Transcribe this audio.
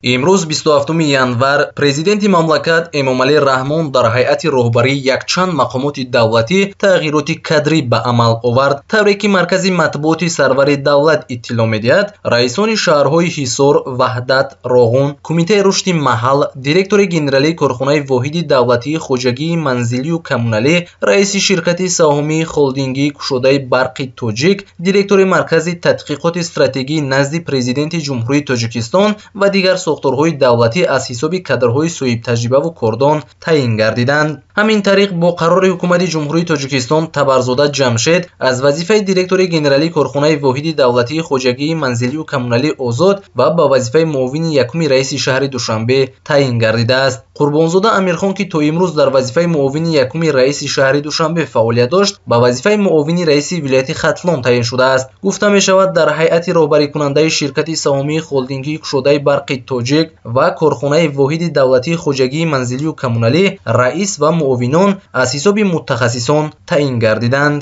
امروز 27 январ президенти мамлакат Эмомалӣ Раҳмон дар ҳайати роҳбарӣ якчанд мақомоти давлатӣ тағйироти кадрӣ ба амал овард, тавре ки маркази матбуоти сарвари давлат иттилоъ медиҳад. Раисони шаҳрҳои Ҳисор, Ваҳдат, Роғун, Кумитаи рушди маҳал, директори генералии корхонаи воҳиди давлатии хоҷагии манзилию коммуналӣ, раиси ширкати саҳомии холдингии кушодаи барқи Тоҷик, директори маркази тадқиқоти стратегӣ назди президенти ҷумҳурии Тоҷикистон ва дигар сохторҳои давлатӣ аз ҳисоби кадрҳои соҳибтаҷрибаву кордон таъин гардиданд. ҳамин тариқ бо қарори ҳукумати ҷумҳурии Тоҷикистон Табарзода Ҷамшед аз вазифаи директори генералии корхонаи воҳиди давлатии хоҷагии манзилию коммуналӣ озод ва ба вазифаи муовини якуми раиси шаҳри Душанбе таъин гардидааст. Қурбонзода Амирхон, ки то имрӯз дар вазифаи муовини якуми раиси шаҳри Душанбе фаъолият дошт, ба вазифаи муовини раиси вилояти Хатлон таъин шудааст. Гуфта мешавад, дар ҳайати роҳбарикунандаи ширкати саҳомии холдингии кушодаи барқи Тоҷик ва корхонаи воҳиди давлатии хоҷагии манзилию коммуналӣ раис ва муовинон аз ҳисоби мутахассисон таъин гардиданд.